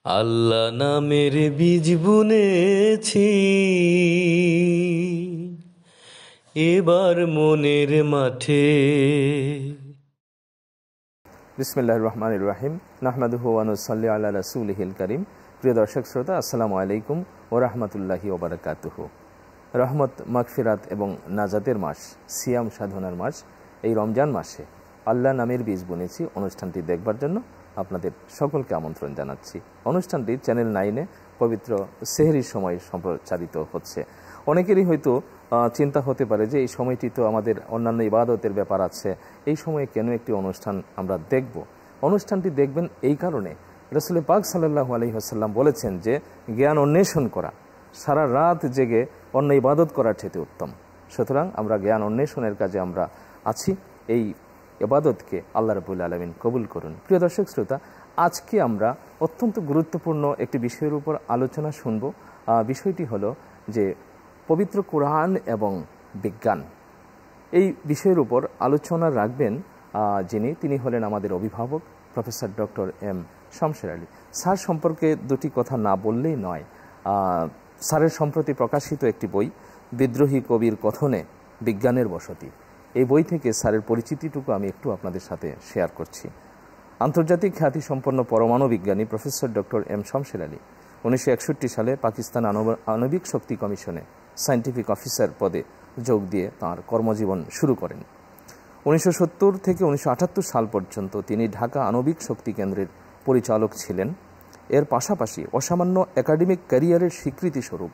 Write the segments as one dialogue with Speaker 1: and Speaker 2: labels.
Speaker 1: আল্লাহ নামের বীজ বুনেছি, এবার মনের মাঠে।
Speaker 2: বিসমিল্লাহির রহমানির রহিম। নাহমাদুহু ওয়া নুসাল্লি আলা রাসূলিহিল কারীম। প্রিয় দর্শক শ্রোতা, আসসালামু আলাইকুম ওয়া রাহমাতুল্লাহি ওয়া বারাকাতুহু। রহমত, মাগফিরাত এবং নাজাতের মাস, সিয়াম সাধনার মাস, এই রমজান মাসে আল্লাহ নামের বীজ বুনেছি অনুষ্ঠানটি দেখবার জন্য আপনাদের সকলকে আমন্ত্রণ জানাচ্ছি। অনুষ্ঠানটি চ্যানেল 9-এ পবিত্র সেহরির সময় সম্প্রচারিত হচ্ছে। অনেকেরই হয়তো চিন্তা হতে পারে যে এই সময়টি তো আমাদের অন্যান্য ইবাদতের ব্যাপার আছে, এই সময়ে কেন একটি অনুষ্ঠান আমরা দেখব? অনুষ্ঠানটি দেখবেন এই কারণে, রাসূল পাক সাল্লাল্লাহু আলাইহি ওয়াসাল্লাম বলেছেন যে জ্ঞান অন্বেষণ করা সারা রাত জেগে অন্য ইবাদত করার চেয়ে উত্তম। সুতরাং আমরা জ্ঞান অন্বেষণের কাজে আমরা আছি। এই ইবাদতকে আল্লাহ রাব্বুল আলামিন কবুল করুন। প্রিয় দর্শক শ্রোতা, আজকে আমরা অত্যন্ত গুরুত্বপূর্ণ একটি বিষয়ের উপর আলোচনা শুনব। বিষয়টি হলো যে পবিত্র কোরআন এবং বিজ্ঞান। এই বিষয়ের উপর আলোচনা রাখবেন তিনি হলেন আমাদের অভিভাবক professor doctor M Shamsher Ali sir. সম্পর্কে দুটি কথা না বললেই নয়। স্যারের সম্প্রতি প্রকাশিত একটি বই, বিদ্রোহী কবির কথনে বিজ্ঞানের বসতি, এই বই থেকে স্যারের পরিচিতিটুকু আমি একটু আপনাদের সাথে শেয়ার করছি। আন্তর্জাতিক খ্যাতিসম্পন্ন পরমাণু বিজ্ঞানী professor doctor M Shamsher Ali 1961 সালে পাকিস্তান আণবিক শক্তি কমিশনে সায়েন্টিফিক অফিসার পদে যোগ দিয়ে তাঁর কর্মজীবন শুরু করেন। 1970 থেকে 1978 সাল পর্যন্ত তিনি ঢাকা আণবিক শক্তি কেন্দ্রের পরিচালক ছিলেন। এর পাশাপাশি অসামান্য একাডেমিক ক্যারিয়ারের স্বীকৃতিস্বরূপ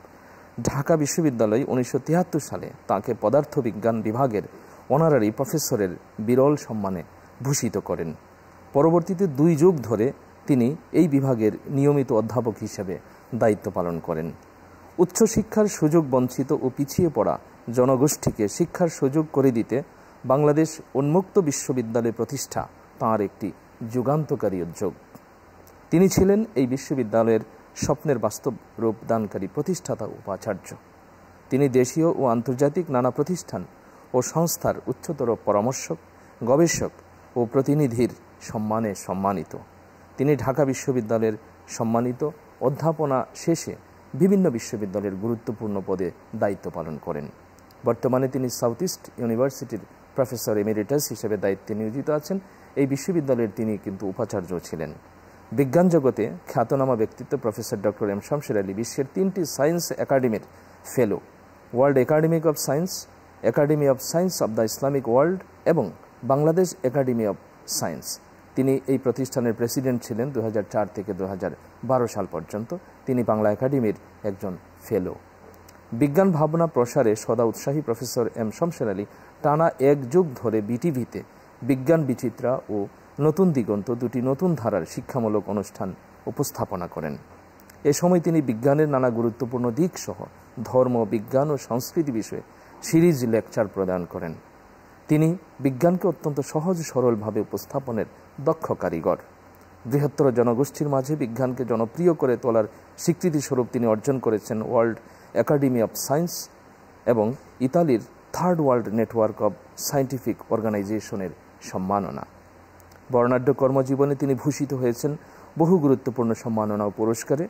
Speaker 2: ঢাকা বিশ্ববিদ্যালয় 1973 সালে তাঁকে পদার্থবিজ্ঞান বিভাগের অনারারি প্রফেসরের বিরল সম্মানে ভূষিত করেন। পরবর্তীতে 2 যুগ ধরে তিনি এই বিভাগের নিয়মিত অধ্যাপক হিসেবে দায়িত্ব পালন করেন। উচ্চশিক্ষার সুযোগ বঞ্চিত ও পিছিয়ে পড়া জনগোষ্ঠীকে শিক্ষার সুযোগ করে দিতে বাংলাদেশ উন্মুক্ত বিশ্ববিদ্যালয় প্রতিষ্ঠা তাঁর একটি যুগান্তকারী উদ্যোগ। তিনি ছিলেন এই বিশ্ববিদ্যালয়ের স্বপ্নের বাস্তব রূপ দানকারী প্রতিষ্ঠাতা উপাচার্য। তিনি দেশীয় ও আন্তর্জাতিক নানা প্রতিষ্ঠান ও সংস্থার উচ্চতর পরামর্শক, গবেষক ও প্রতিনিধির সম্মানে সম্মানিত। তিনি ঢাকা বিশ্ববিদ্যালয়ের সম্মানিত অধ্যাপনা শেষে বিভিন্ন বিশ্ববিদ্যালয়ের গুরুত্বপূর্ণ পদে দায়িত্ব পালন করেন। বর্তমানে তিনি সাউথ ইস্ট ইউনিভার্সিটির প্রফেসর এমিরিটাস হিসেবে দায়িত্বে নিয়োজিত আছেন। এই বিশ্ববিদ্যালয়ের তিনি কিন্তু উপাচার্য ছিলেন। বিজ্ঞান জগতে খ্যাতনামা ব্যক্তিত্ব professor doctor M Shamsher Ali বিশ্বের 3টি সায়েন্স একাডেমির fellow, world academy of science, academy of science of the Islamic world এবং বাংলাদেশ একাডেমি অব সায়েন্স। তিনি এই প্রতিষ্ঠানের প্রেসিডেন্ট ছিলেন 2004 থেকে 2012 সাল পর্যন্ত। তিনি বাংলা একাডেমির একজন ফেলো। বিজ্ঞান ভাবনা প্রসারে সদা উৎসাহী প্রফেসর এম শমশের আলী টানা 1 যুগ ধরে বিটিভিতে বিজ্ঞান বিচিত্রা ও নতুন দিগন্ত 2টি নতুন ধারার শিক্ষামূলক অনুষ্ঠান উপস্থাপনা করেন। এ সময় তিনি বিজ্ঞানের নানা গুরুত্বপূর্ণ দিক সহ ধর্ম, বিজ্ঞান ও সংস্কৃতি বিষয়ে সিরিজ লেকচার প্রদান করেন। তিনি বিজ্ঞানকে অত্যন্ত সহজ সরলভাবে উপস্থাপনের দক্ষ কারিগর। বৃহত্তর জনগোষ্ঠীর মাঝে বিজ্ঞানকে জনপ্রিয় করে তোলার স্বীকৃতিস্বরূপ তিনি অর্জন করেছেন ওয়ার্ল্ড একাডেমি অব সায়েন্স এবং ইতালির 3rd world network of scientific অর্গানাইজেশনের সম্মাননা। বর্ণাঢ্য কর্মজীবনে তিনি ভূষিত হয়েছেন বহু গুরুত্বপূর্ণ সম্মাননা ও পুরস্কারে।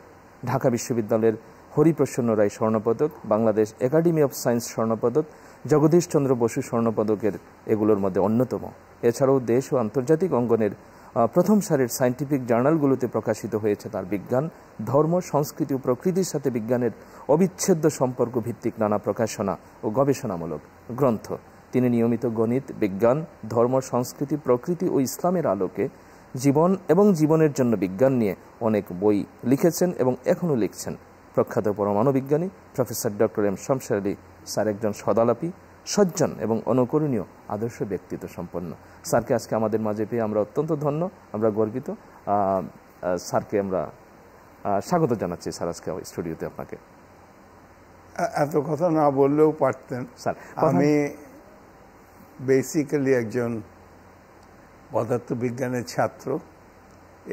Speaker 2: ঢাকা বিশ্ববিদ্যালয়ের হরিপ্রসন্ন রায় স্বর্ণপদক, বাংলাদেশ একাডেমি অব সায়েন্স স্বর্ণপদক, জগদীশচন্দ্র বসু স্বর্ণপদকের এগুলোর মধ্যে অন্যতম। এছাড়াও দেশ ও আন্তর্জাতিক অঙ্গনের প্রথম সারির সায়েন্টিফিক জার্নালগুলোতে প্রকাশিত হয়েছে তার বিজ্ঞান, ধর্ম, সংস্কৃতি ও প্রকৃতির সাথে বিজ্ঞানের অবিচ্ছেদ্য সম্পর্ক ভিত্তিক নানা প্রকাশনা ও গবেষণামূলক গ্রন্থ। তিনি নিয়মিত গণিত, বিজ্ঞান, ধর্ম, সংস্কৃতি, প্রকৃতি ও ইসলামের আলোকে জীবন এবং জীবনের জন্য বিজ্ঞান নিয়ে অনেক বই লিখেছেন এবং এখনও লিখছেন। প্রখ্যাত পরমাণু বিজ্ঞানী professor doctor M Shamsher Ali sir একজন সদালাপী, সজ্জন এবং অনুকরণীয় আদর্শ ব্যক্তিত্ব সম্পন্ন। স্যারকে আজকে আমাদের মাঝে পেয়ে আমরা অত্যন্ত ধন্য, আমরা গর্বিত। স্যারকে আমরা স্বাগত জানাচ্ছি স্যার আজকে স্টুডিওতে আপনাকে।
Speaker 3: এত কথা না বললেও পারতেন
Speaker 2: স্যার।
Speaker 3: আমি বেসিক্যালি একজন পদার্থবিজ্ঞানের ছাত্র।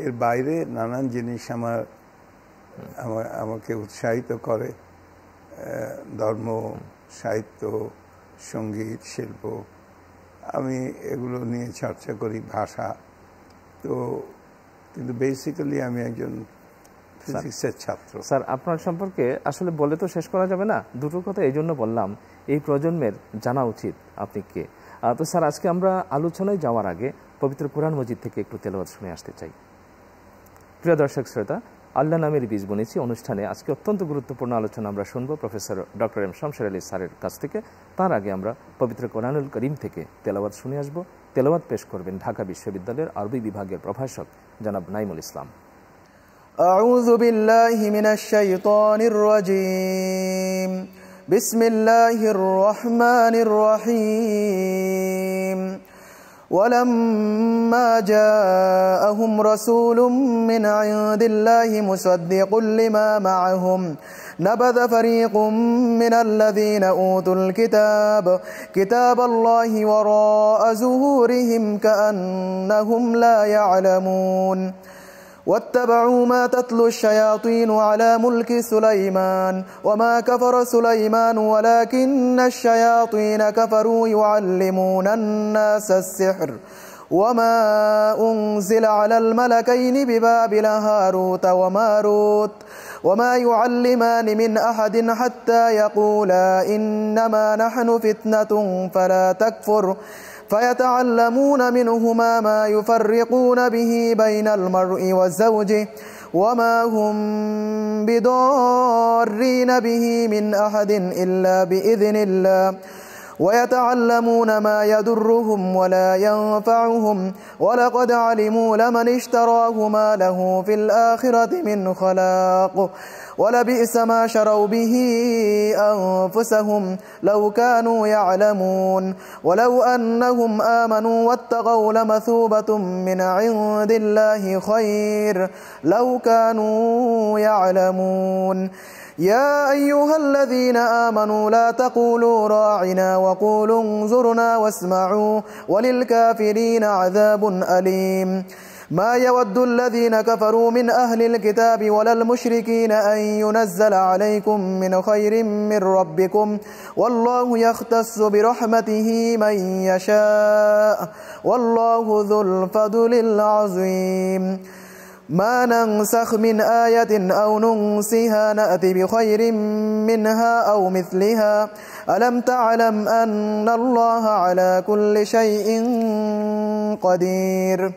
Speaker 3: এর বাইরে নানান জিনিস আমাকে উৎসাহিত করে, ধর্ম, সাহিত্য, সঙ্গীত, শিল্প, আমি এগুলো নিয়ে চর্চা করি, ভাষা। তো কিন্তু বেসিক্যালি আমি একজন ফিজিক্সের ছাত্র।
Speaker 2: স্যার, আপনার সম্পর্কে আসলে বলে তো শেষ করা যাবে না, দুটো কথা এই জন্য বললাম, এই প্রজন্মের জানা উচিত আপনি কে। তো স্যার, আজকে আমরা আলোচনায় যাওয়ার আগে পবিত্র কোরআন মজিদ থেকে একটু তেলাওয়াত শুনে আসতে চাই। প্রিয় দর্শক শ্রোতা, আল্লাহ নামের বীজ বুনেছি অনুষ্ঠানে আজকে অত্যন্ত গুরুত্বপূর্ণ আলোচনা আমরা শুনবো professor doctor M Shamsher Ali স্যারের কাছ থেকে। তার আগে আমরা পবিত্র কোরআনুল করিম থেকে তেলাওয়াত শুনে আসব। তেলাওয়াত পেশ করবেন ঢাকা বিশ্ববিদ্যালয়ের আরবি বিভাগের প্রভাষক জনাব নাইমুল ইসলাম।
Speaker 4: أعوذ بالله من الشيطان الرجيم بسم الله الرحمن الرحيم ولما جاءهم رسول من عند الله مصدق لما معهم نبذ فريق من الذين أوتوا الكتاب كتاب الله وراء ظهورهم كأنهم لا يعلمون واتبعوا ما تتلو الشياطين على ملك سليمان وما كفر سليمان ولكن الشياطين كفروا يعلمون الناس السحر وما أنزل على الملكين ببابل هاروت وماروت وما يعلمان من أحد حتى يقولا إنما نحن فتنة فلا تكفر فيتعلمون منهما ما يفرقون به بين المرء وزوجه وما هم بضارين به من أحد إلا بإذن الله ويتعلمون ما يضرهم ولا ينفعهم ولقد علموا لمن اشتراه ما له في الآخرة من خلاق ولبئس ما شروا به أنفسهم لو كانوا يعلمون ولو أنهم آمنوا واتقوا لمثوبة من عند الله خير لو كانوا يعلمون يا أيها الذين آمنوا لا تقولوا راعنا وقولوا انظرنا واسمعوا وللكافرين عذاب أليم ما يود الذين كفروا من أهل الكتاب ولا المشركين أن ينزل عليكم من خير من ربكم والله يختص برحمته من يشاء والله ذو الفضل العظيم ما ننسخ من آية أو ننسها نأتي بخير منها أو مثلها ألم تعلم أن الله على كل شيء قدير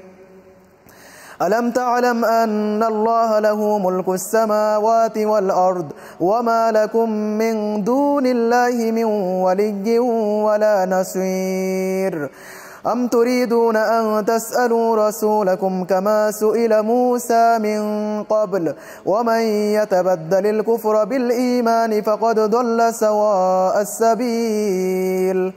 Speaker 4: ألم تعلم أن الله له ملك السماوات والأرض وما لكم من دون الله من ولي ولا نصير أم تريدون أن تسألوا رسولكم كما سئل موسى من قبل ومن يتبدل الكفر بالإيمان فقد ضل سواء السبيل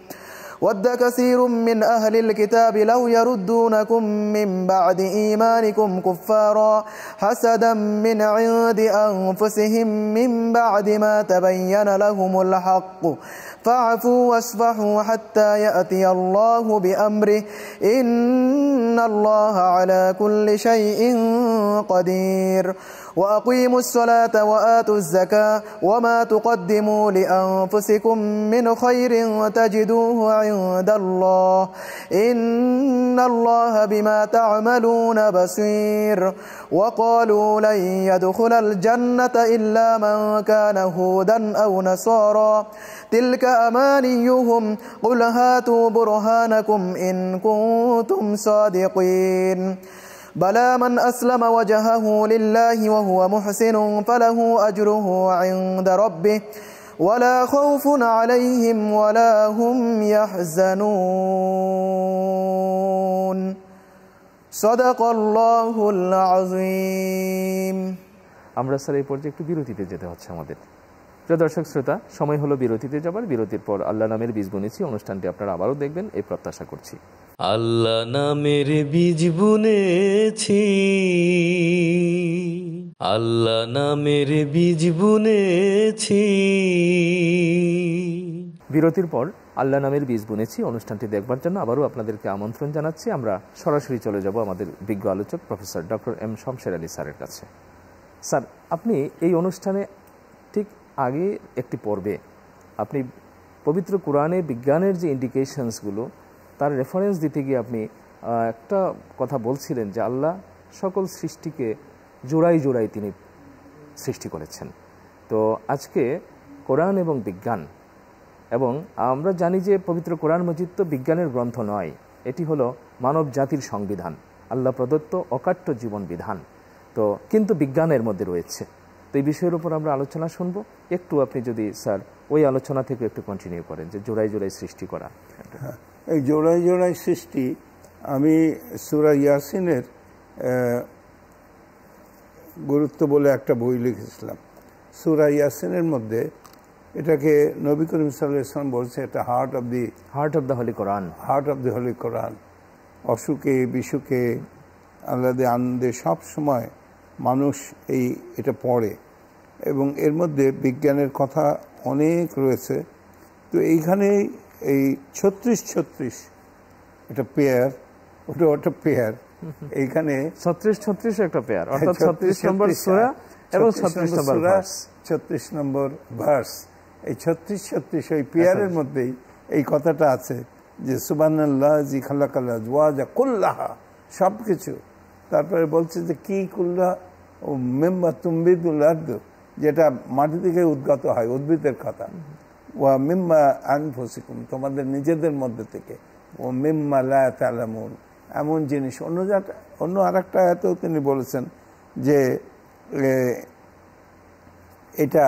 Speaker 4: ود كثير من أهل الكتاب لو يردونكم من بعد إيمانكم كفارا حسدا من عند أنفسهم من بعد ما تبين لهم الحق فاعفوا واصفحوا حتى يأتي الله بأمره إن الله على كل شيء قدير وأقيموا الصلاة وآتوا الزكاة وما تقدموا لأنفسكم من خير تجدوه عند الله إن الله بما تعملون بصير وقالوا لن يدخل الجنة إلا من كان هودا أو نصارى تلك أمانيهم قل هاتوا برهانكم إن كنتم صادقين بلى من أسلم وجهه لله وهو محسن فله أجره عند ربه ولا خوف عليهم ولا هم يحزنون صدق الله العظيم।
Speaker 2: আমরা স্যার এই পর্যায়ে একটু বিরতিতে যেতে হচ্ছে আমাদের। প্রিয় দর্শক শ্রোতা, সময় হলো বিরতিতে যাবার। বিরতির পর আল্লাহ নামের বীজ বুনেছি অনুষ্ঠানটি আপনারা আবারও দেখবেন এই প্রত্যাশা করছি।
Speaker 1: আল্লাহ নামের বীজ বুনেছি, আল্লাহ নামের বীজ বুনেছি।
Speaker 2: বিরতির পর আল্লাহ নামের বীজ বুনেছি অনুষ্ঠানটি দেখবার জন্য আবারও আপনাদেরকে আমন্ত্রণ জানাচ্ছি। আমরা সরাসরি চলে যাব আমাদের বিজ্ঞ আলোচক professor doctor M Shamsher Ali স্যারের কাছে। স্যার, আপনি এই অনুষ্ঠানে ঠিক আগে একটি পর্বে আপনি পবিত্র কোরআনে বিজ্ঞানের যে ইন্ডিকেশনসগুলো তার রেফারেন্স দিতে গিয়ে আপনি একটা কথা বলছিলেন যে আল্লাহ সকল সৃষ্টিকে জোড়াই জোড়াই তিনি সৃষ্টি করেছেন। তো আজকে কোরআন এবং বিজ্ঞান, এবং আমরা জানি যে পবিত্র কোরআন মজিদ তো বিজ্ঞানের গ্রন্থ নয়, এটি হলো মানব জাতির সংবিধান, আল্লাহ প্রদত্ত অকাট্য জীবন বিধান। তো কিন্তু বিজ্ঞানের মধ্যে রয়েছে। তো এই বিষয়ের উপর আমরা আলোচনা শুনবো। একটু আপনি যদি স্যার ওই আলোচনা থেকে একটু কন্টিনিউ করেন, যে জোড়ায় জোড়ায় সৃষ্টি করা।
Speaker 3: এই জোড়ায় জোড়ায় সৃষ্টি আমি সূরা ইয়াসিনের গুরুত্ব বলে একটা বই লিখেছিলাম। সূরা ইয়াসিনের মধ্যে এটাকে নবী করিম সাল্লাল্লাহু আলাইহি ওয়াসাল্লাম বলছে এটা heart of the holy Quran. Heart of the holy Quran. অসুখে বিসুখে আল্লাদে আনন্দে সব সময় মানুষ এটা পড়ে, এবং এর মধ্যে বিজ্ঞানের কথা অনেক রয়েছে। তো এইখানে এই 36 এটা পেয়ার, ওটা পেয়ার, এইখানে 36
Speaker 2: একটা পেয়ার, অর্থাৎ 36 নম্বর সূরা এবং 36 নম্বর ভার্স,
Speaker 3: 36 নম্বর ভার্স। এই 36 ওই পেয়ারের মধ্যেই এই কথাটা আছে যে সুবহানাল্লাযী খালাকাল আজওয়াজা কুল্লাহা, সবকিছু। তারপরে বলছে যে কি কুল্লা ও মিম্মা তুমবিদুল আরদ, যেটা মাটি থেকে উদ্গত হয়, উদ্ভিদের কথা। ওয়া মিম্মা আনফুসিকুম, তোমাদের নিজেদের মধ্যে থেকে। ও মিম্মা লা তা'লামুন, এমন জিনিস। অন্য আরেকটা আয়াতেও তিনি বলেছেন যে এটা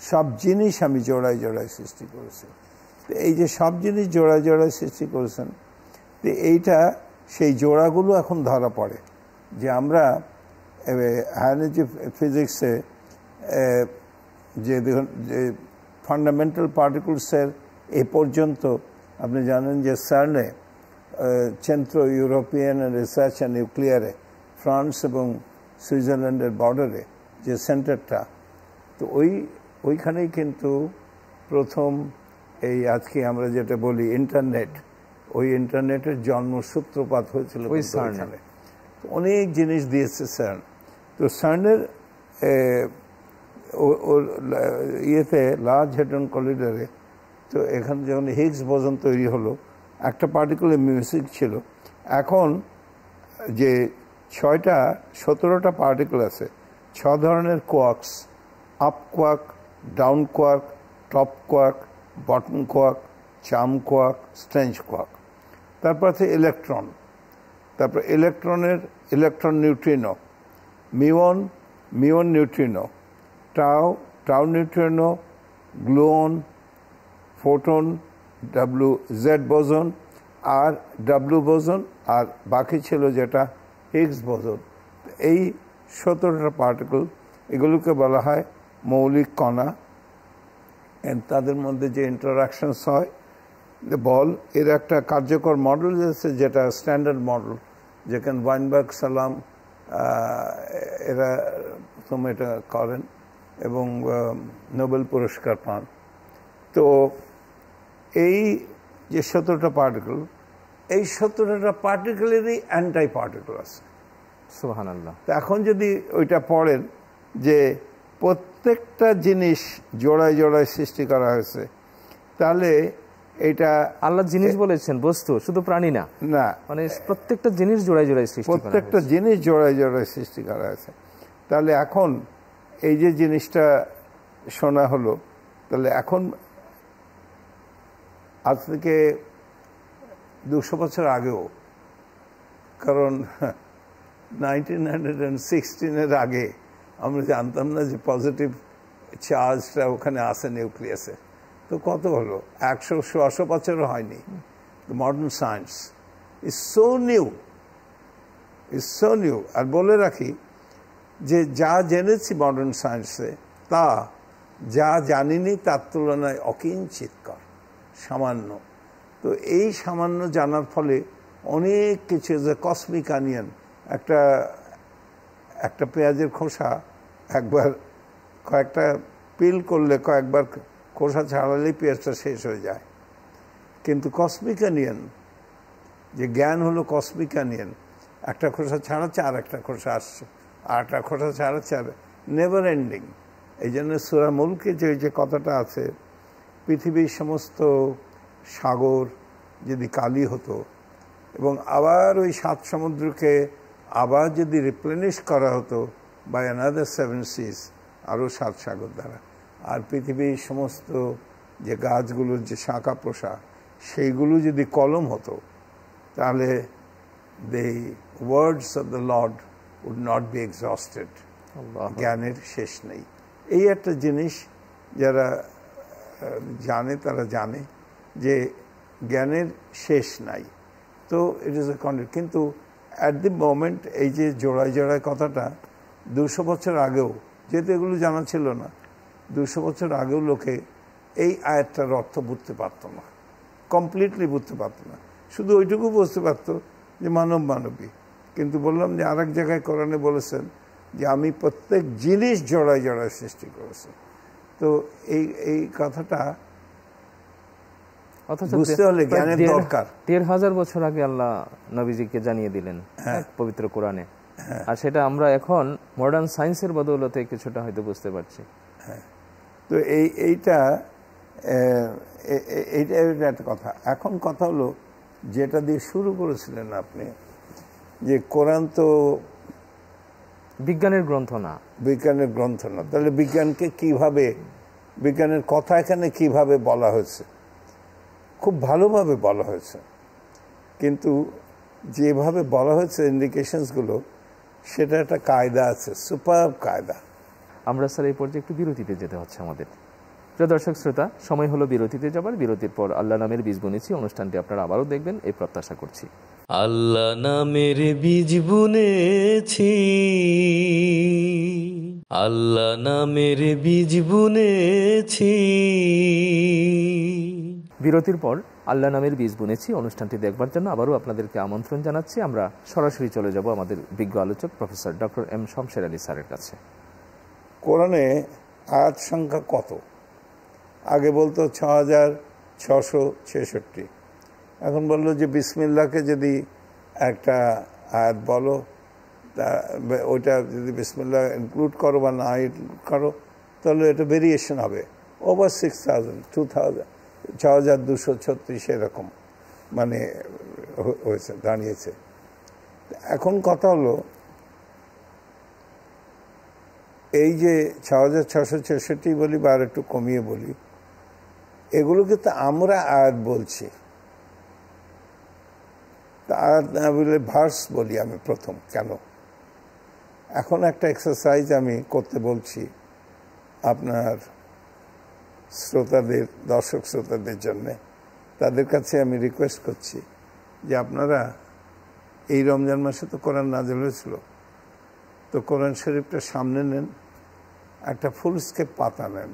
Speaker 3: সব জিনিস আমি জোড়ায় জোড়ায় সৃষ্টি করেছি। তো এই যে সব জিনিস জোড়ায় জোড়ায় সৃষ্টি করেছেন, তো এইটা সেই জোড়াগুলো এখন ধরা পড়ে। যে আমরা হায়ার ফিজিক্সে যে ফান্ডামেন্টাল পার্টিকলসের এ পর্যন্ত আপনি জানেন যে সার্নে, সেন্ট্রো ইউরোপিয়ান রিসার্চ অ্যান্ড নিউক্লিয়ারে, ফ্রান্স এবং সুইজারল্যান্ডের বর্ডারে যে সেন্টারটা, তো ওইখানেই কিন্তু প্রথম এই আজকে আমরা যেটা বলি ইন্টারনেট, ওই ইন্টারনেটের জন্মসূত্রপাত হয়েছিল ওইখানে। অনেক জিনিস দিয়েছে সার্ন। তো সার্নের ইয়েতে লার্জ হেড্রন কলিডরে, তো এখানে যখন হিগস বোসন তৈরি হলো, একটা পার্টিকুলার মিউজিক ছিল। এখন যে 17টা পার্টিকেল আছে, 6 ধরনের quarks, up quark, down quark, top quark, bottom quark, charm quark, strange quark. তারপর আছে ইলেকট্রন, তারপর electron neutrino, muon neutrino, tau neutrino, gluon, photon, Z boson আর ডাব্লিউ বোসন, আর বাকি ছিল যেটা হিগস বোসন। এই 17টা পার্টিকেল, এগুলোকে বলা হয় মৌলিক কণা। তাদের মধ্যে যে ইন্টারাকশনস হয়, বল, এর একটা কার্যকর মডেল আছে যেটা স্ট্যান্ডার্ড মডেল, যেখানে ওয়াইনবার্গ, সালাম এরা প্রথম এটা করেন এবং নোবেল পুরস্কার পান। তো এই যে 17টা পার্টিকেল, এই 17টা পার্টিকেলেরই অ্যান্টাই পার্টিকেল আছে।
Speaker 2: সুবহানাল্লাহ।
Speaker 3: তো এখন যদি ওইটা পড়েন যে প্রত্যেকটা জিনিস জোড়ায় জোড়ায় সৃষ্টি করা হয়েছে, তাহলে এটা
Speaker 2: আল্লাহ জিনিস বলেছেন, বস্তু, শুধু প্রাণী না, মানে প্রত্যেকটা জিনিস জোড়ায় জোড়ায় সৃষ্টি,
Speaker 3: প্রত্যেকটা জিনিস জোড়ায় জোড়ায় সৃষ্টি করা হয়েছে। তাহলে এখন এই যে জিনিসটা শোনা হলো, তাহলে এখন আজ থেকে 200 বছর আগেও, কারণ 1916-এর আগে আমরা জানতাম না যে পজিটিভ চার্জটা ওখানে আসে নিউক্লিয়াসে। তো কত হলো, 100-100 বছরও হয়নি। Modern science is so new. আর বলে রাখি যে যা জেনেছি মডার্ন সায়েন্সে, তা যা জানিনি তার তুলনায় অকিঞ্চিৎকর, সামান্য। তো এই সামান্য জানার ফলে অনেক কিছু, যে কসমিক অনিয়ন, একটা পেঁয়াজের খোসা একবার কয়েকটা পিল করলে, কয়েকবার খোসা ছাড়ালেই পেঁয়াজটা শেষ হয়ে যায়। কিন্তু কসমিক অনিয়ন, যে জ্ঞান হলো কসমিক অনিয়ন, একটা খোসা ছাড়াচ্ছে আর একটা খোসা আসছে, আর একটা খোসা ছাড়াচ্ছে, আর নেভার এন্ডিং। এই জন্য সূরা মুলকে যে কথাটা আছে, পৃথিবীর সমস্ত সাগর যদি কালি হতো এবং আবার ওই 7 সমুদ্রকে আবার যদি রিপ্লেনিশ করা হতো বাই অ্যানাদার 7 সিজ, আরও 7 সাগর দ্বারা, আর পৃথিবীর সমস্ত যে গাছগুলোর যে শাখা প্রশাখা সেইগুলো যদি কলম হতো, তাহলে the words of the Lord would not be exhausted. জ্ঞানের শেষ নেই। এই একটা জিনিস যারা জানে তারা জানে যে জ্ঞানের শেষ নাই। তো ইট ইজ এ কন্টিনিউ। কিন্তু অ্যাট দি মোমেন্ট এই যে জোড়ায় জোড়ায় কথাটা 200 বছর আগেও, যেহেতু এগুলো জানা ছিল না, 200 বছর আগেও লোকে এই আয়াতটার অর্থ বুঝতে পারতো না, কমপ্লিটলি বুঝতে পারতো না। শুধু ওইটুকু বুঝতে পারতো যে মানব মানবী। কিন্তু বললাম যে আরেক জায়গায় কোরআনে বলেছেন যে আমি প্রত্যেক জিনিস জোড়ায় জোড়ায় সৃষ্টি করেছি। তো এই কথাটা বুঝতে হলে জ্ঞানের দরকার।
Speaker 2: 1000 বছর আগে আল্লাহ নবীজিকে জানিয়ে দিলেন পবিত্র কোরআনে, আর সেটা আমরা এখন মডার্ন সায়েন্সের বদৌলতে কিছুটা হয়তো বুঝতে পারছি।
Speaker 3: তো এইটা একটা কথা। এখন কথা হলো যেটা দিয়ে শুরু করেছিলেন আপনি, যে কোরআন তো
Speaker 2: বিজ্ঞানের গ্রন্থ না।
Speaker 3: বিজ্ঞানের গ্রন্থ না, তাহলে বিজ্ঞানকে কিভাবে, বিজ্ঞানের কথা এখানে কিভাবে বলা হয়েছে? খুব ভালোভাবে বলা হয়েছে, কিন্তু যেভাবে বলা হয়েছে ইন্ডিকেশনসগুলো, সেটা একটা কায়দা আছে, সুপার কায়দা।
Speaker 2: আমরা স্যার এই পর্যায়ে একটু বিরতিতে যেতে হচ্ছে আমাদের। প্রিয় দর্শক শ্রোতা, সময় হলো বিরতিতে যাবার। বিরতির পর আল্লাহ নামের বীজ বুনেছি অনুষ্ঠানটি আপনারা আবারও দেখবেন এই প্রত্যাশা করছি।
Speaker 1: আল্লাহ নামের বীজ বুনেছি, আল্লাহ নামের বীজ বুনেছি।
Speaker 2: বিরতির পর আল্লাহ নামের বীজ বুনেছি অনুষ্ঠানটি দেখবার জন্য আবারও আপনাদেরকে আমন্ত্রণ জানাচ্ছি। আমরা সরাসরি চলে যাব আমাদের বিজ্ঞ আলোচক professor doctor M Shamsher Ali স্যারের কাছে।
Speaker 3: কোরআনে আয়াত সংখ্যা কত? আগে বলতো 6666, এখন বললো যে বিসমিল্লাহকে যদি একটা আয়াত বলো, ওইটা যদি বিসমিল্লাহ ইনক্লুড করো বা না ইনক্লুড করো, তাহলে এটা ভেরিয়েশন হবে। ওভার 6000, 6236 এরকম মানে হয়েছে, দাঁড়িয়েছে। এখন কথা হলো এই যে 6666 বলি বা আর একটু কমিয়ে বলি, এগুলোকে তো আমরা আয়াত বলছি, তা আয়াত না বলে ভার্স বলি আমি প্রথম। কেন? এখন একটা এক্সারসাইজ আমি করতে বলছি আপনার শ্রোতাদের, দর্শক শ্রোতাদের জন্য। তাদের কাছে আমি রিকোয়েস্ট করছি যে আপনারা এই রমজান মাসে তো কোরআন নাযিল হয়েছিল, তো কোরআন শরীফটা সামনে নেন, একটা ফুল স্কেপ পাতা নেন,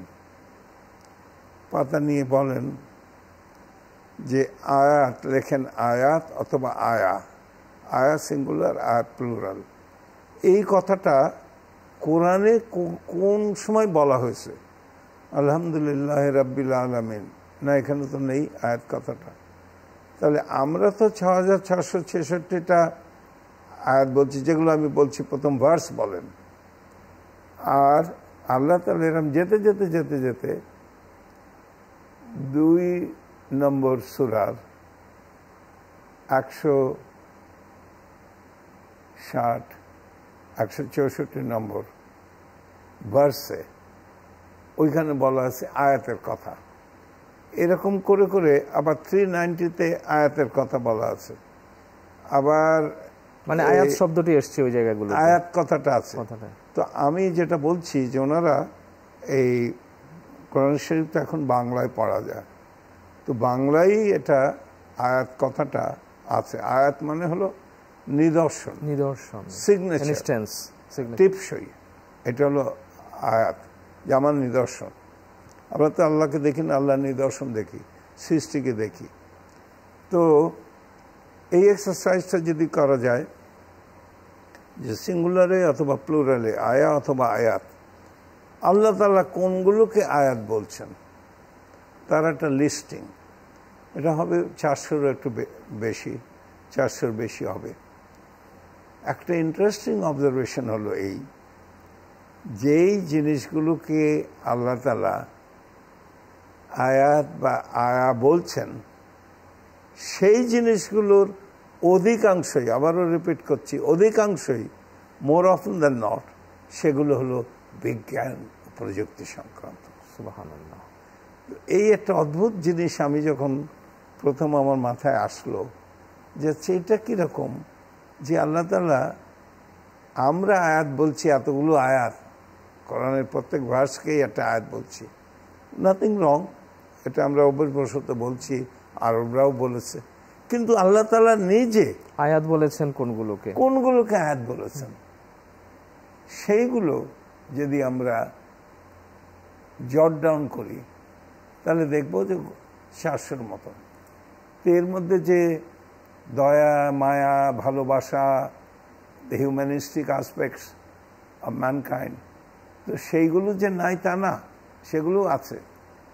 Speaker 3: পাতা নিয়ে বলেন যে আয়াত, লেখেন আয়াত অথবা আয়া, আয়া সিঙ্গুলার, আয়াত প্লুরাল। এই কথাটা কোরআনে কোন সময় বলা হয়েছে? আলহামদুলিল্লাহ রাব্বিল আলামিন, না এখানে তো নেই আয়াত কথাটা। তাহলে আমরা তো 6666টা আয়াত বলছি, যেগুলো আমি বলছি প্রথম ভার্স বলেন। আর আল্লাহ তাআলা এরকম যেতে যেতে যেতে যেতে 2 নম্বর সূরার 164 নম্বর ভার্সে ওইখানে বলা আছে আয়াতের কথা। এরকম করে করে আবার 390-তে আয়াতের কথা বলা আছে। আবার
Speaker 2: মানে আয়াত শব্দটি এসছে ওই জায়গাগুলো,
Speaker 3: আয়াত কথাটা আছে। তো আমি যেটা বলছি যে ওনারা এই কোরআন শরীফটা এখন বাংলায় পড়া যায়, তো বাংলায় এটা আয়াত কথাটা আছে। আয়াত মানে হলো নিদর্শন,
Speaker 2: নিদর্শন,
Speaker 3: সিগনেচার, টিপসই। এটা হলো আয়াত, যে আমার নিদর্শন। আমরা তো আল্লাহকে দেখি না, আল্লাহর নিদর্শন দেখি, সৃষ্টিকে দেখি। তো এই এক্সারসাইজটা যদি করা যায় যে সিঙ্গুলারে অথবা প্লুরালে, আয়া অথবা আয়াত, আল্লাহ তাআলা কোনগুলোকে আয়াত বলছেন তার একটা লিস্টিং, এটা হবে 400-এর একটু বেশি, 400-এর বেশি হবে। একটা ইন্টারেস্টিং অবজারভেশন হলো এই, যেই জিনিসগুলোকে আল্লাহ তাআলা আয়াত বা আয়া বলছেন, সেই জিনিসগুলোর অধিকাংশই, আবারও রিপিট করছি, অধিকাংশই মোর অফেন দ্যান নট সেগুলো হলো বিজ্ঞান প্রযুক্তি সংক্রান্ত।
Speaker 2: সুবহানাল্লাহ।
Speaker 3: এই একটা অদ্ভুত জিনিস আমি যখন প্রথম আমার মাথায় আসলো যে এটা কীরকম যে আল্লাহ তাআলা, আমরা আয়াত বলছি, এতগুলো আয়াত, কোরআনের প্রত্যেক ভার্সকেই একটা আয়াত বলছি, নাথিং রং, এটা আমরা অভ্যাসবশত বলছি, আরবরাও বলেছে, কিন্তু আল্লাহ তাআলা নিজে
Speaker 2: আয়াত বলেছেন কোনগুলোকে
Speaker 3: আয়াত বলেছেন, সেইগুলো যদি আমরা জট ডাউন করি তাহলে দেখব যে 400-র মতো। এর মধ্যে যে দয়া, মায়া, ভালোবাসা, the humanistic aspects of mankind, তো সেইগুলো যে নাই তা না, সেগুলো আছে।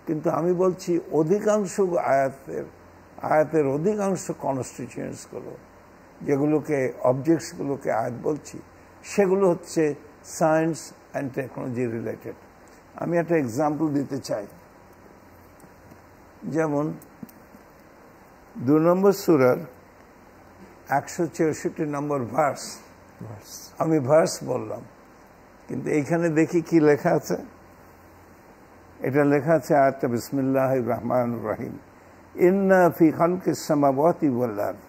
Speaker 3: কিন্তু আমি বলছি অধিকাংশ আয়াতের অধিকাংশ কনস্টিটিউয়েন্টসগুলো, যেগুলোকে অবজেক্টসগুলোকে আয়াত বলছি, সেগুলো হচ্ছে সায়েন্স অ্যান্ড টেকনোলজি রিলেটেড। আমি একটা এক্সাম্পল দিতে চাই। যেমন 2 নম্বর সূরার 164 নম্বর ভার্স, আমি ভার্স বললাম, কিন্তু এইখানে দেখি কি লেখা আছে। এটা লেখা আছে আয়াতটা, বিসমিল্লাহির রহমানির রহিম, ইন্না ফি খালকিস সামাওয়াতি ওয়াল আরদ,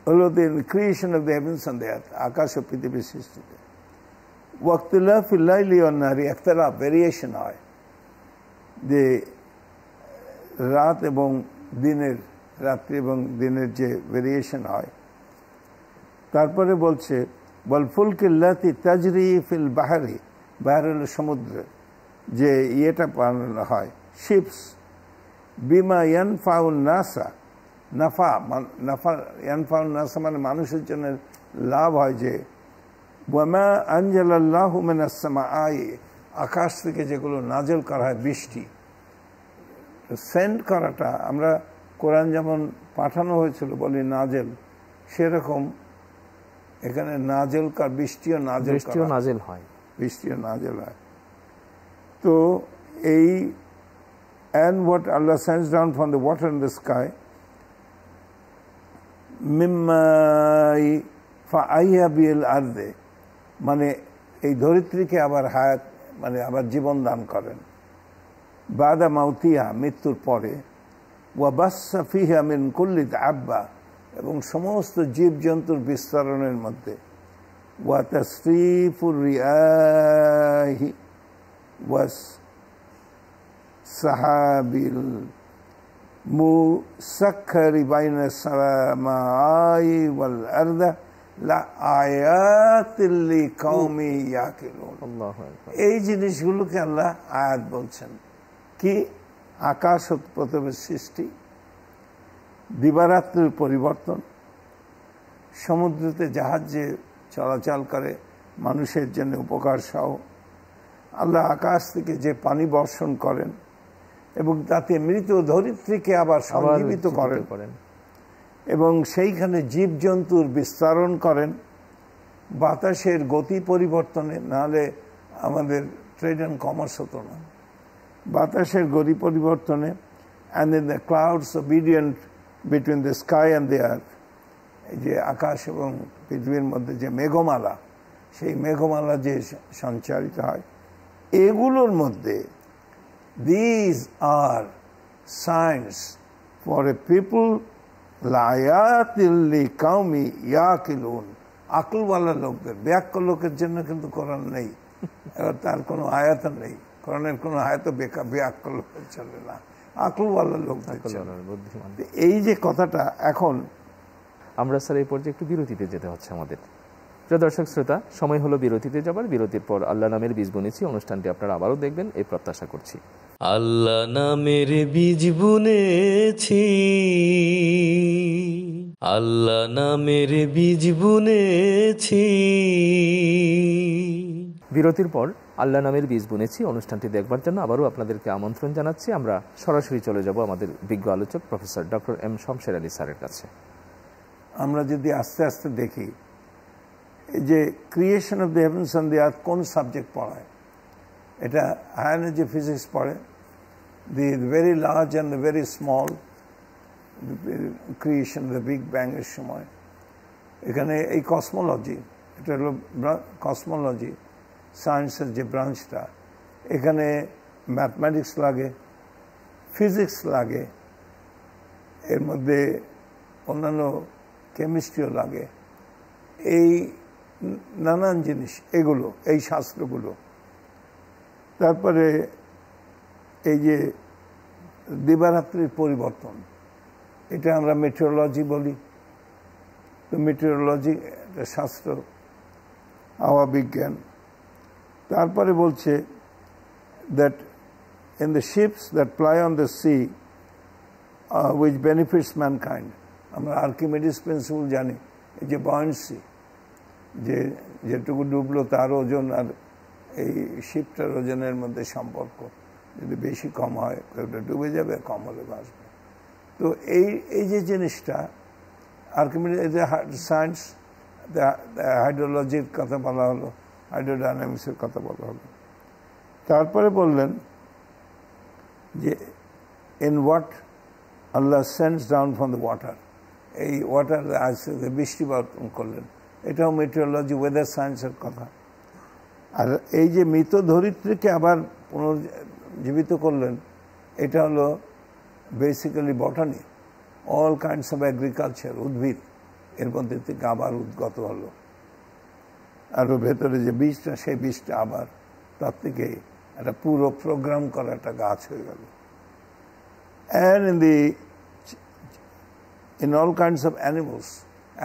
Speaker 3: হলো the creation of the heavens and the earth, আকাশ ও পৃথিবীর সৃষ্টিতে, ওয়াক্তিলাফিল লাইলি ওয়ান নাহারি, ইখতিলাফ, ভেরিয়েশন হয়, যে রাত এবং দিনের, রাত্রি এবং দিনের যে ভেরিয়েশন হয়। তারপরে বলছে ওয়াল ফুলকিল্লাতি তাজরি ফিল বাহরি, বাহর হলো সমুদ্রে, যে ইয়েটা বানানো হয়, শিপস, বিমা ইয়ানফাউন নাসা, নাফা ইয়ানফাউন নাসা মানে মানুষের জন্য লাভ হয়, যে ওয়ামা আনজালাল্লাহু মিনাস সামাই, আকাশ থেকে যেগুলো নাজেল করা হয়, বৃষ্টি, সেন্ড করাটা, আমরা কোরআন যেমন পাঠানো হয়েছিল বলি নাজেল, সেরকম এখানে নাজেল কর, বৃষ্টিও নাজেল হয়। তো এই and what Allah sends down from the water in the sky, মিম্মাই ফাআইয়া বিল আরদে, মানে এই ধরিত্রীকে আবার হায়াত, মানে আবার জীবন দান করেন, বাদা মাউতিয়া, মৃত্যুর পরে, ওয়া বাসসা ফিহা মিন কুল্লি দাব্বা, এবং সমস্ত জীবজন্তুর বিস্তরণের মধ্যে, ওয়া তাসরিফুর রিয়াহি ওয়াস সাহাবিল মুসাখখারি বাইনা সামাই ওয়াল আরদা লাআয়াতিল লিকাওমি ইয়াকিলুন। এই জিনিসগুলোকে আল্লাহ আয়াত বলছেন। কি? আকাশ ও পৃথিবীর সৃষ্টি, দিবারাত্রির পরিবর্তন, সমুদ্রতে জাহাজ যে চলাচল করে মানুষের জন্য উপকার সহ, আল্লাহ আকাশ থেকে যে পানি বর্ষণ করেন এবং তাতে মৃত ধরিত্রীকে আবার সঞ্জীবিত করেন, এবং সেইখানে জীবজন্তুর বিস্তারণ করেন বাতাসের গতি পরিবর্তনে, নাহলে আমাদের ট্রেড অ্যান্ড কমার্স হতো না। বাতাসের গতি পরিবর্তনে, and in the clouds obedient between the sky and the earth, এই যে আকাশ এবং পৃথিবীর মধ্যে যে মেঘমালা, সেই মেঘমালা যে সঞ্চারিত হয়, এগুলোর মধ্যে these are signs for a people লায়াতিল লিকাওমি ইয়াকিলুন, আকলওয়ালা লোকদের, ব্যাকল লোকের জন্য কিন্তু কোরআন নেই, তার কোনো আয়াত নেই, কোরআনের কোনো আয়াত ব্যাকল লোকের চলে না, আকলওয়ালা লোকদের চলে। এই যে কথাটা, এখন
Speaker 2: আমরা স্যার এই পর্যায়ে একটু বিরতিতে যেতে হচ্ছে আমাদের। প্রিয় দর্শক শ্রোতা, সময় হলো বিরতিতে যাবার। বিরতির পর আল্লাহ নামের বীজ বুনেছি অনুষ্ঠানটি আপনারা আবারও দেখবেন এই প্রত্যাশা করছি।
Speaker 1: আল্লাহ নামের বীজ বুনেছি, আল্লাহ নামের বীজ বুনেছি।
Speaker 2: বিরতির পর আল্লাহ নামের বীজ বুনেছি অনুষ্ঠানটি দেখবার জন্য আবারও আপনাদেরকে আমন্ত্রণ জানাচ্ছি। আমরা সরাসরি চলে যাব আমাদের বিজ্ঞ আলোচক professor doctor M Shamsher Ali স্যারের কাছে।
Speaker 3: আমরা যদি আস্তে আস্তে দেখি যে creation of the heavens and the earth কোন সাবজেক্ট পড়ায়, এটা হায়ার এনার্জি ফিজিক্স পড়ে, the very large and the very small, creation, the big bang এর সময়। এখানে এই কসমোলজি, এটা হলো কসমোলজি সায়েন্সের যে ব্রাঞ্চটা, এখানে ম্যাথমেটিক্স লাগে, ফিজিক্স লাগে, এর মধ্যে অন্যান্য কেমিস্ট্রিও লাগে, এই নানান জিনিস এগুলো, এই শাস্ত্রগুলো। তারপরে এই যে দিবারাত্রির পরিবর্তন, এটা আমরা মেটেরোলজি বলি। তো মেটেরোলজি একটা শাস্ত্র, হাওয়া বিজ্ঞান। তারপরে বলছে that in the ships that ply on the sea which benefits mankind, আমরা আর্কিমিডিস প্রিন্সিপল জানি, এই যে বয়েন্সি, যে যেটুকু ডুবলো তার ওজন আর এই শিপটার ওজনের মধ্যে সম্পর্ক, যদি বেশি কম হয় ওটা ডুবে যাবে, কম হলে বাঁচবে। তো এই যে জিনিসটা আর্কিমিডিস, এই যে সায়েন্স, হাইড্রোলজির কথা বলা হলো, হাইড্রোডাইনামিক্সের কথা বলা হলো। তারপরে বললেন যে in what Allah sends down from the water, এই ওয়াটার আসে বৃষ্টিপাত করলেন, এটাও মেটেরোলজি, ওয়েদার সায়েন্সের কথা। আর এই যে মৃত ধরিত্রীকে আবার পুনর্জীবিত করলেন, এটা হলো basically বটানি, all kinds of agriculture, উদ্ভিদ এর মধ্যে থেকে আবার উদ্গত হলো। আর ভেতরে যে বীজটা, সেই বীজটা আবার তার থেকে একটা পুরো প্রোগ্রাম করা একটা গাছ হয়ে গেল। And in all kinds of animals,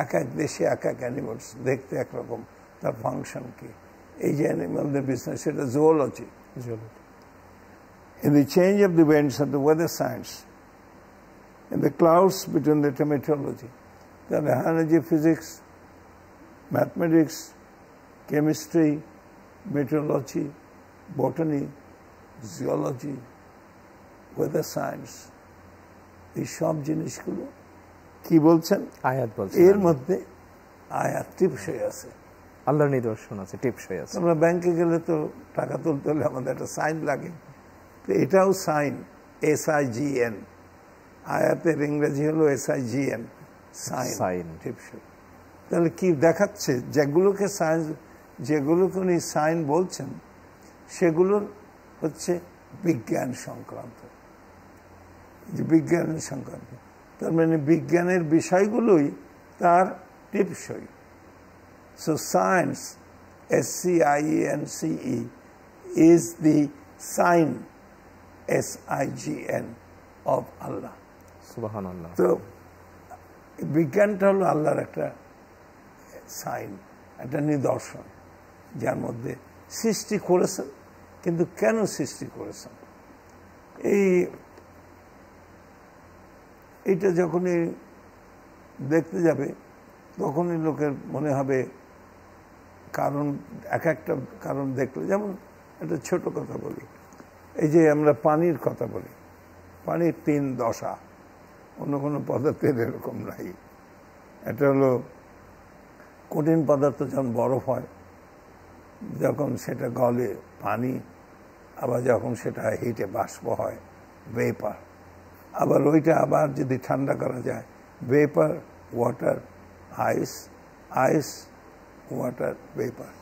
Speaker 3: এক এক দেশে এক এক অ্যানিমালস দেখতে একরকম, তার ফাংশন কি, এই যে অ্যানিমালদের বিজনেস, সেটা zoology. In the change of the winds of the weather science, in the clouds between the meteorology, তাহলে energy physics, mathematics, chemistry, meteorology, botany, geology, weather science, এই সব জিনিসগুলো কি বলছেন?
Speaker 2: আয়াত বলছেন,
Speaker 3: এর মধ্যে আয়াত টিপসই আছে,
Speaker 2: আল্লাহর নিদর্শন আছে, টিপসই আছে।
Speaker 3: আমরা ব্যাংকে গেলে তো টাকা তুলতে হলে আমাদের একটা সাইন লাগে, তো এটাও সাইন, SIGN, আয়াতের ইংরেজি হলো SIGN, সাইন, টিপসই। তাহলে কি দেখাচ্ছে? যেগুলোকে সায়েন্স, যেগুলোকে উনি সাইন বলছেন, সেগুলোর হচ্ছে বিজ্ঞান সংক্রান্ত, যে বিজ্ঞান সংক্রান্ত, তার মানে বিজ্ঞানের বিষয়গুলোই তার টিপসই। So science, SCIENCE, is the sign, SIGN, of Allah.
Speaker 2: সুবহানাল্লাহ।
Speaker 3: তো বিজ্ঞানটা হলো আল্লাহর একটা সাইন, একটা নিদর্শন, যার মধ্যে সৃষ্টি করেছেন। কিন্তু কেন সৃষ্টি করেছেন, এইটা যখনই দেখতে যাবে তখনই লোকের মনে হবে কারণ, এক একটা কারণ দেখলে। যেমন একটা ছোট কথা বলি, এই যে আমরা পানির কথা বলি, পানির 3 দশা, অন্য কোনো পদার্থের এরকম নাই। এটা হলো কঠিন পদার্থ যখন বরফ হয়, যখন সেটা গলে পানি, আবার যখন সেটা হিটে বাষ্প হয় ভেপার, আবার ওইটা আবার যদি ঠান্ডা করা যায় ভেপার, ওয়াটার, আইস, আইস, ওয়াটার, ভেপার।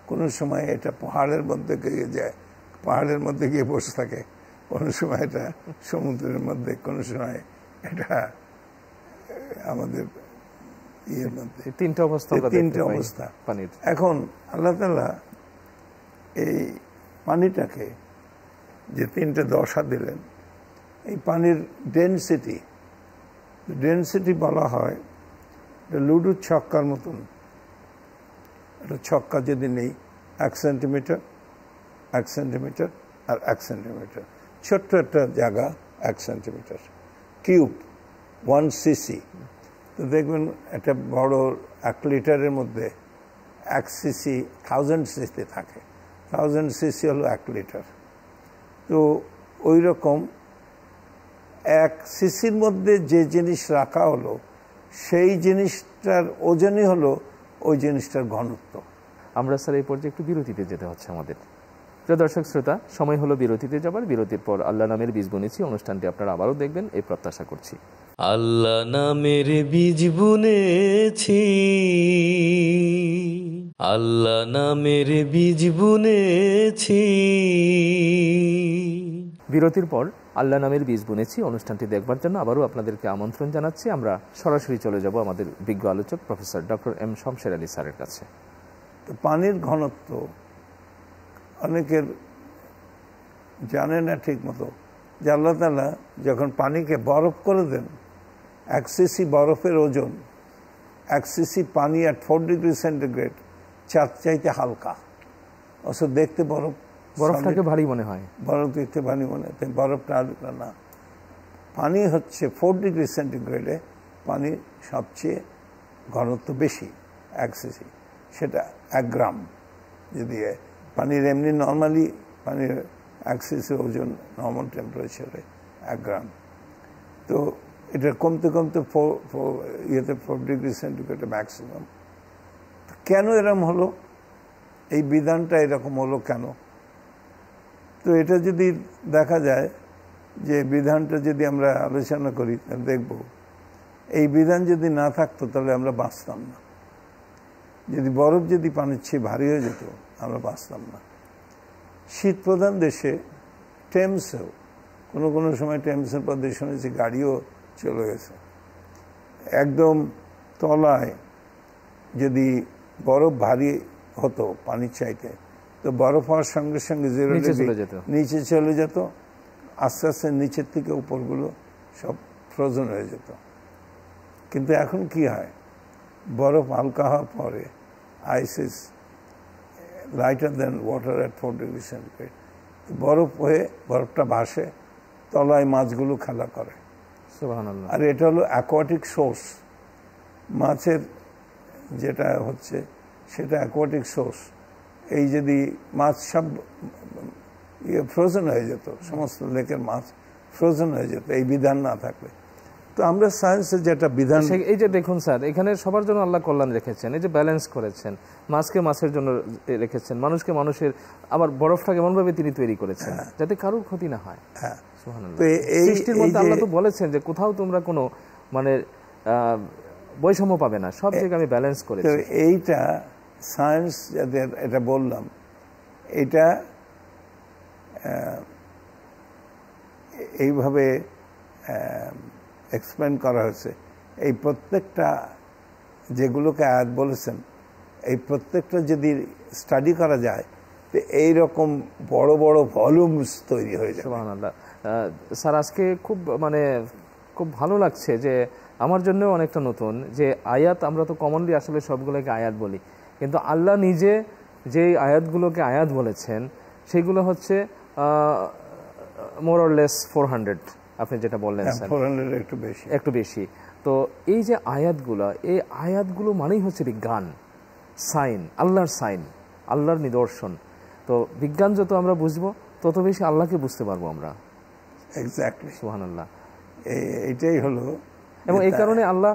Speaker 3: কোনো সময় এটা পাহাড়ের মধ্যে গিয়ে যায়, পাহাড়ের মধ্যে গিয়ে বসে থাকে, কোনো সময় এটা সমুদ্রের মধ্যে, কোনো সময় এটা আমাদের ইয়ের মধ্যে।
Speaker 2: তিনটা অবস্থা পানির।
Speaker 3: এখন আল্লাহ তাআলা এই পানিটাকে যে 3টে দশা দিলেন, এই পানির ডেনসিটি বলা হয় লুডুর ছক্কার মতন। একটা ছক্কা যদি নেই, 1 সেন্টিমিটার, 1 সেন্টিমিটার আর 1 সেন্টিমিটার, ছোট্ট একটা জায়গা 1 সেন্টিমিটার কিউব, 1 সিসি। তো দেখবেন একটা বড় 1 লিটারের মধ্যে 1 সিসি 1000 সিসি থাকে, 1000 সিসি হলো 1 লিটার। তো ওই রকম 1 সিসির মধ্যে যে জিনিস রাখা হলো, সেই জিনিসটার ওজনই হলো ওই জিনিসটার ঘনত্ব।
Speaker 2: আমরা স্যার এই পর্যায়ে একটু বিরতিতে যেতে হচ্ছে আমাদের। প্রিয় দর্শক শ্রোতা, সময় হলো বিরতিতে যাবার। বিরতির পর আল্লাহ নামের বীজ বুনেছি অনুষ্ঠানটি আপনারা আবারও দেখবেন এই প্রত্যাশা করছি।
Speaker 1: আল্লাহ নামের বীজ বুনেছি, আল্লাহ নামের বীজ বুনেছি।
Speaker 2: বিরতির পর আল্লাহ নামের বীজ বুনেছি অনুষ্ঠানটি দেখবার জন্য আবারও আপনাদেরকে আমন্ত্রণ জানাচ্ছি। আমরা সরাসরি চলে যাব আমাদের বিজ্ঞ আলোচক professor doctor M Shamsher Ali স্যারের কাছে।
Speaker 3: তো পানির ঘনত্ব অনেকের জানে না ঠিক মতো, যে আল্লাহ তাআলা যখন পানিকে বরফ করে দেন, 1 সিসি বরফের ওজন 1 সিসি পানি at 4 ডিগ্রি সেন্টিগ্রেড চার চাইতে হালকা, অবশ্য দেখতে
Speaker 2: বরফটাকে ভারী মনে হয়,
Speaker 3: বরফ দেখতে ভারী মনে হয়, বরফটা হালকা না। পানি হচ্ছে 4 ডিগ্রি সেন্টিগ্রেডে পানি সবচেয়ে ঘনত্ব বেশি 1 সিসি, সেটা 1 গ্রাম। যদি পানির এমনি নর্মালি পানির 1 সিসি ওজন নর্মাল টেম্পারেচারে 1 গ্রাম, তো এটা কমতে কমতে 4 ডিগ্রি সেন্টিগ্রেডে ম্যাক্সিমাম। কেন এরকম হলো, এই বিধানটা এরকম হলো কেন? তো এটা যদি দেখা যায় যে বিধানটা যদি আমরা আলোচনা করি দেখব, এই বিধান যদি না থাকতো তাহলে আমরা বাঁচতাম না। যদি বরফ যদি পানির চেয়ে ভারী হয়ে যেত আমরা বাঁচতাম না। শীত প্রধান দেশে টেমসেও কোনো সময় টেমসের পথে শুনেছি গাড়িও চলে গেছে, একদম তলায় যদি বরফ ভারী হতো পানির চাইতে, তো বরফ হওয়ার সঙ্গে সঙ্গে 0 ডিগ্রি নিচে চলে যেত, আস্তে আস্তে নিচের থেকে উপরগুলো সব ফ্রোজেন হয়ে যেত। কিন্তু এখন কি হয়, বরফ হালকা হওয়ার পরে ice is lighter than water at 4 degree centigrade, বরফ হয়ে বরফটা ভাসে, তলায় মাছগুলো খেলা করে। আর এটা হলো অ্যাকোয়াটিক সোর্স, মাছের যেটা হচ্ছে সেটা অ্যাকোয়াটিক সোর্স। এই যদি মাছ সব ফ্রোজেন হয়ে যেত, সমস্ত লেকের মাছ ফ্রোজেন হয়ে যেত এই বিধান না থাকলে। তো আমরা সায়েন্সের যেটা বিধান,
Speaker 2: এই যে দেখুন স্যার, এখানে সবার জন্য আল্লাহ কল্যাণ রেখেছেন, এই যে ব্যালেন্স করেছেন, মাছকে মাছের জন্য রেখেছেন, মানুষকে মানুষের, আবার বরফটাকে এমন ভাবে তিনি তৈরি করেছেন যাতে কারোর ক্ষতি না হয়। সৃষ্টির মধ্যে আল্লাহ তো বলেছেন যে কোথাও তোমরা কোনো মানে বৈষম্য পাবে না, সব জায়গায় আমি ব্যালেন্স করেছি।
Speaker 3: তো এইটা সায়েন্স যাদের এটা বললাম, এটা এইভাবে এক্সপ্লেন করা হয়েছে। এই প্রত্যেকটা যেগুলোকে আয়াত বলেছেন, এই প্রত্যেকটা যদি স্টাডি করা যায় তো এইরকম বড় বড় ভলিউমস তৈরি হয়ে যাবে।
Speaker 2: সুবহানাল্লাহ। স্যার আজকে খুব ভালো লাগছে, যে আমার জন্য অনেকটা নতুন যে আয়াত, আমরা তো কমনলি আসলে সবগুলোকে আয়াত বলি, কিন্তু আল্লাহ নিজে যে আয়াতগুলোকে আয়াত বলেছেন সেগুলো হচ্ছে মোর অর লেস 400, আপনি যেটা বললেন স্যার,
Speaker 3: 400 একটু বেশি।
Speaker 2: তো এই যে আয়াতগুলো, এই আয়াতগুলো মানেই হচ্ছে বিজ্ঞান, সাইন, আল্লাহর সাইন, আল্লাহর নিদর্শন। তো বিজ্ঞান যত আমরা বুঝবো তত বেশি আল্লাহকে বুঝতে পারবো আমরা।
Speaker 3: এক্স্যাক্টলি,
Speaker 2: সুবহানাল্লাহ।
Speaker 3: এইটাই হলো,
Speaker 2: এবং এই কারণে আল্লাহ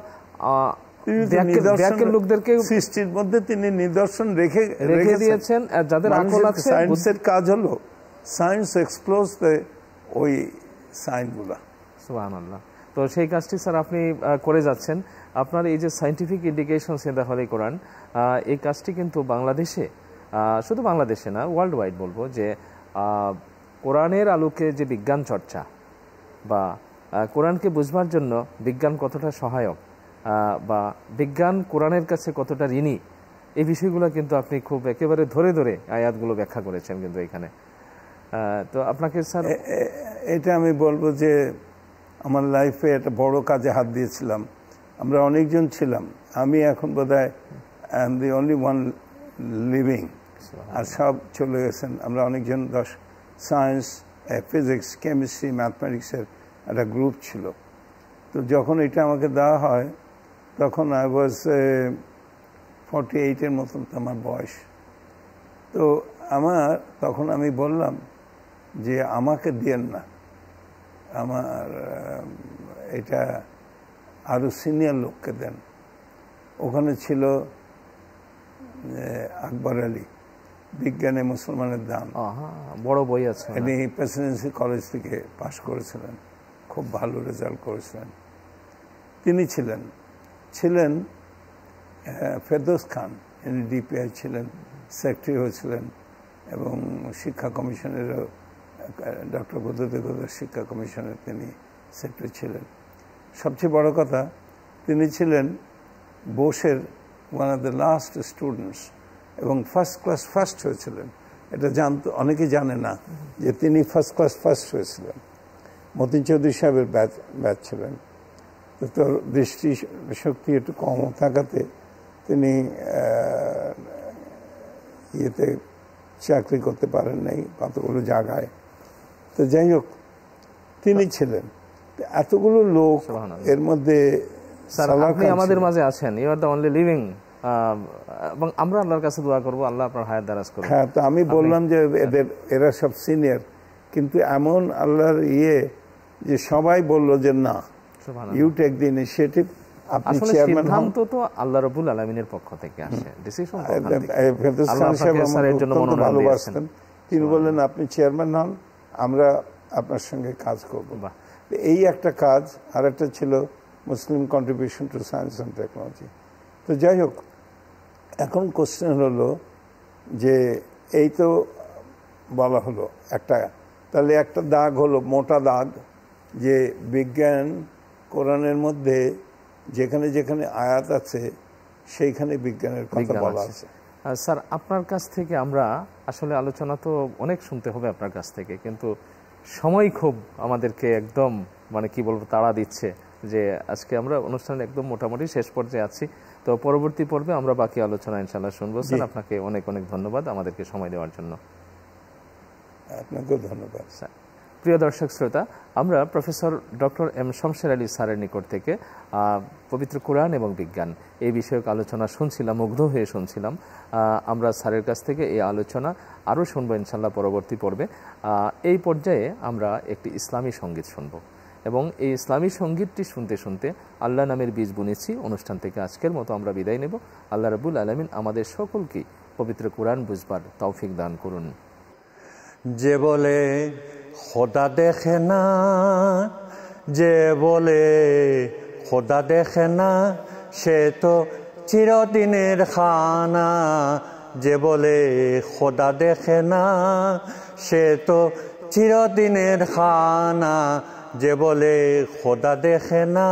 Speaker 2: লোকদেরকে
Speaker 3: সৃষ্টির মধ্যে তিনি নিদর্শন রেখে
Speaker 2: দিয়েছেন, যাদের আকল আছে।
Speaker 3: সায়েন্সের কাজ হলো সায়েন্স এক্সপ্লোরস ওই সাইনগুলা।
Speaker 2: সুবহানাল্লাহ। তো সেই কাজটি স্যার আপনি করে যাচ্ছেন। আপনার এই যে scientific indications in the holy Quran, এই কাজটি কিন্তু বাংলাদেশে, শুধু বাংলাদেশে না, ওয়ার্ল্ড ওয়াইড বলবো, যে কোরআনের আলোকে যে বিজ্ঞান চর্চা বা কোরআনকে বুঝবার জন্য বিজ্ঞান কতটা সহায়ক, বা বিজ্ঞান কোরআনের কাছে কতটা ঋণী, এই বিষয়গুলো কিন্তু আপনি খুব একেবারে ধরে ধরে আয়াতগুলো ব্যাখ্যা করেছেন কিন্তু এখানে। তো আপনাকে স্যার,
Speaker 3: এটা আমি বলবো যে আমার লাইফে একটা বড় কাজে হাত দিয়েছিলাম। আমরা অনেকজন ছিলাম, আমি এখন বোধহয় I am the only one living, আর সব চলে গেছেন। আমরা অনেকজন সায়েন্স, ফিজিক্স, কেমিস্ট্রি, ম্যাথমেটিক্সের একটা গ্রুপ ছিল। তো যখন এটা আমাকে দেওয়া হয় তখন আই ওয়াজ 48-এর মতন আমার বয়স। তো তখন আমি বললাম যে আমাকে দিয়েন না, আমার এটা আরো সিনিয়র লোককে দেন। ওখানে ছিল আকবর আলী, বিজ্ঞানে মুসলমানের দান,
Speaker 2: বড় বই আছে।
Speaker 3: উনি প্রেসিডেন্সি কলেজ থেকে পাশ করেছিলেন, খুব ভালো রেজাল্ট করেছিলেন। তিনি ছিলেন ফেরদৌস খান, ইনি ডিপিআই ছিলেন, সেক্রেটারি হয়েছিলেন এবং শিক্ষা কমিশনেরও ডক্টর বুদ্ধদেব শিক্ষা কমিশনের তিনি সেক্রেটারি ছিলেন। সবচেয়ে বড় কথা, তিনি ছিলেন বোসের one of the last students এবং ফার্স্ট ক্লাস ফার্স্ট হয়েছিলেন। এটা অনেকে জানে না যে তিনি ফার্স্ট ক্লাস ফার্স্ট হয়েছিলেন। মতিন চৌধুরী সাহেবের ব্যাচ ছিলেন। তো তোর দৃষ্টি শক্তি একটু কম থাকাতে তিনি ইয়েতে চাকরি করতে পারেন নাই কতগুলো জায়গায়। তো যাই হোক, তিনি ছিলেন। এতগুলো লোক এর মধ্যে
Speaker 2: আপনি আমাদের মাঝে আছেন, you are the only living, এবং আমরা আল্লাহর কাছে দোয়া করব আল্লাহ আপনার হায়াত দারাজ করুন।
Speaker 3: হ্যাঁ, তো আমি বললাম যে এরা সব সিনিয়র, কিন্তু এমন আল্লাহর যে সবাই বললো যে না, ইউ টেক দ্য ইনিশিয়েটিভ, আপনি চেয়ারম্যান হন।
Speaker 2: সিদ্ধান্ত তো আল্লাহ রাব্বুল আলামিনের পক্ষ থেকে আসে, ডিসিশন
Speaker 3: ভালোবাসতেন। তিনি বললেন আপনি চেয়ারম্যান হন, আমরা আপনার সঙ্গে কাজ করব। এই একটা কাজ। আর একটা ছিল Muslim contribution to science and technology. তো যাই হোক, এখন কোশ্চেন হলো যে এই তো বলা হলো একটা, তাহলে একটা দাগ হলো, মোটা দাগ, যে বিজ্ঞান কোরআনের মধ্যে যেখানে যেখানে আয়াত আছে সেইখানে বিজ্ঞানের কথা বলা আছে।
Speaker 2: স্যার, আপনার কাছ থেকে আমরা আসলে আলোচনা তো অনেক শুনতে হবে আপনার কাছ থেকে, কিন্তু সময় খুব আমাদেরকে একদম কি বলবো তাড়া দিচ্ছে যে আজকে আমরা অনুষ্ঠানের একদম মোটামুটি শেষ পর্যায়ে আছি। তো পরবর্তী পর্বে আমরা বাকি আলোচনা ইনশাআল্লাহ শুনবো। স্যার, আপনাকে অনেক অনেক ধন্যবাদ আমাদেরকে সময় দেওয়ার জন্য।
Speaker 3: আপনাকেও ধন্যবাদ।
Speaker 2: স্যার, প্রিয় দর্শক শ্রোতা, আমরা professor doctor M Shamsher Ali স্যারের নিকট থেকে পবিত্র কোরআন এবং বিজ্ঞান এই বিষয়ক আলোচনা শুনছিলাম, মুগ্ধ হয়ে শুনছিলাম। আমরা স্যারের কাছ থেকে এই আলোচনা আরও শুনবো ইনশাল্লাহ পরবর্তী পর্বে। এই পর্যায়ে আমরা একটি ইসলামী সঙ্গীত শুনব এবং এই ইসলামী সঙ্গীতটি শুনতে শুনতে আল্লাহ নামের বীজ বুনেছি অনুষ্ঠান থেকে আজকের মতো আমরা বিদায় নেব। আল্লাহ রাব্বুল আলামিন আমাদের সকলকেই পবিত্র কোরআন বুঝবার তৌফিক দান করুন।
Speaker 5: যে বলে খোদা দেখে না, যে বলে খোদা দেখে না, সে তো চিরদিনের খানা। যে বলে খোদা দেখে না, সে তো চিরদিনের খানা। যে বলে খোদা দেখে না,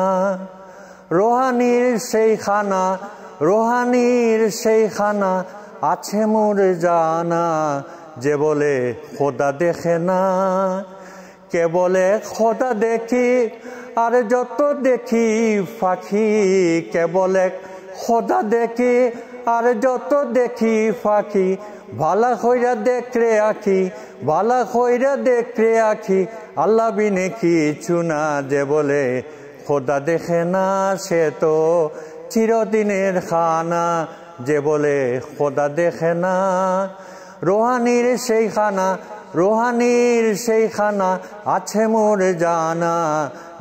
Speaker 5: রোহানির সেই খানা, রোহানির সেই খানা আছে মোর জানা। যে বলে খোদা দেখে না, কে বলে খোদা দেখি আর যত দেখি ফাঁকি। কে বলে খোদা দেখি আর যত দেখি ফাঁকি। ভালা কইরা দেখরে আখি, ভালা কইরা দেখরে আখি, আল্লাহ বিনে কিছু না। যে বলে খোদা দেখে না, সে তো চিরদিনের খানা। যে বলে খোদা দেখে না, রোহানির সেই খানা, রোহানির সেই খানা আছে মোর জানা।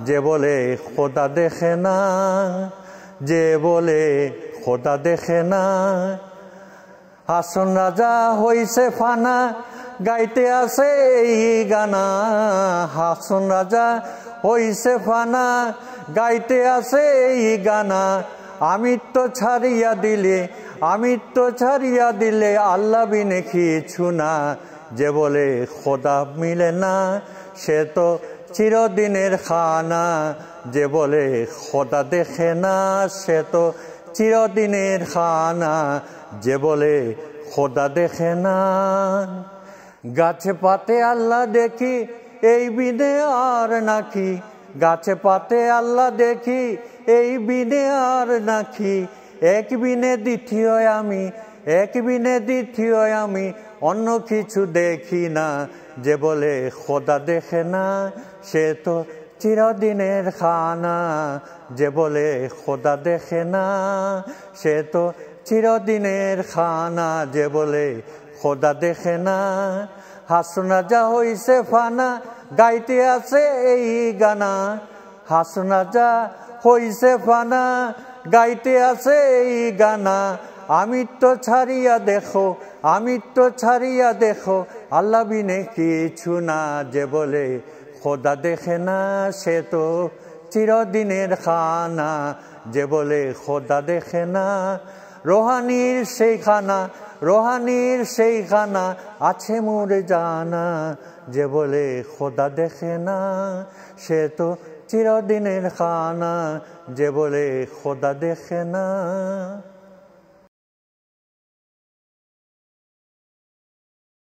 Speaker 5: যে বলে খোদা দেখে না, যে বলে খোদা দেখে না। হাসন রাজা হইছে ফানা, গাইতে আছে এই গানা। হাসন রাজা হইছে ফানা, গাইতে আছে এই গানা। আমিত্ব ছাড়িয়া দিলে, আমিত্ব ছাড়িয়া দিলে, আল্লাহ বিনে কিছু না। যে বলে খোদা মিলে না, সে তো চিরদিনের খানা। যে বলে খোদা দেখে না, সে তো চিরদিনের খানা। যে বলে খোদা দেখে না। গাছে পাতে আল্লাহ দেখি, এই বিনে আর নাকি। গাছে পাতে আল্লাহ দেখি, এই বিনে আর নাকি। এক বিনে দ্বিতীয় আমি, এক বিনে দ্বিতীয় আমি, অন্য কিছু দেখি না। যে বলে খোদা দেখে না, সে তো চিরদিনের খানা। যে বলে খোদা দেখে না, সে তো চিরদিনের খানা। যে বলে খোদা দেখে না। হাসনা যা হইছে ফানা, গাইতে আছে এই গানা। হাসনা যা হইছে ফানা, গাইতে আছে এই গানা। আমিত্ব ছাড়িয়া দেখো, আমিত্ব ছাড়িয়া দেখো, আল্লাহ বিনে কিছু না। যে বলে খোদা দেখে না, সে তো চিরদিনের খানা, যে বলে খোদা দেখে না। রোহানির সেই খানা, রোহানির সেই খানা আছে মোর জানা, যে বলে খোদা দেখে না সে তো চিরদিনের খানা, যে বলে খোদা দেখে না।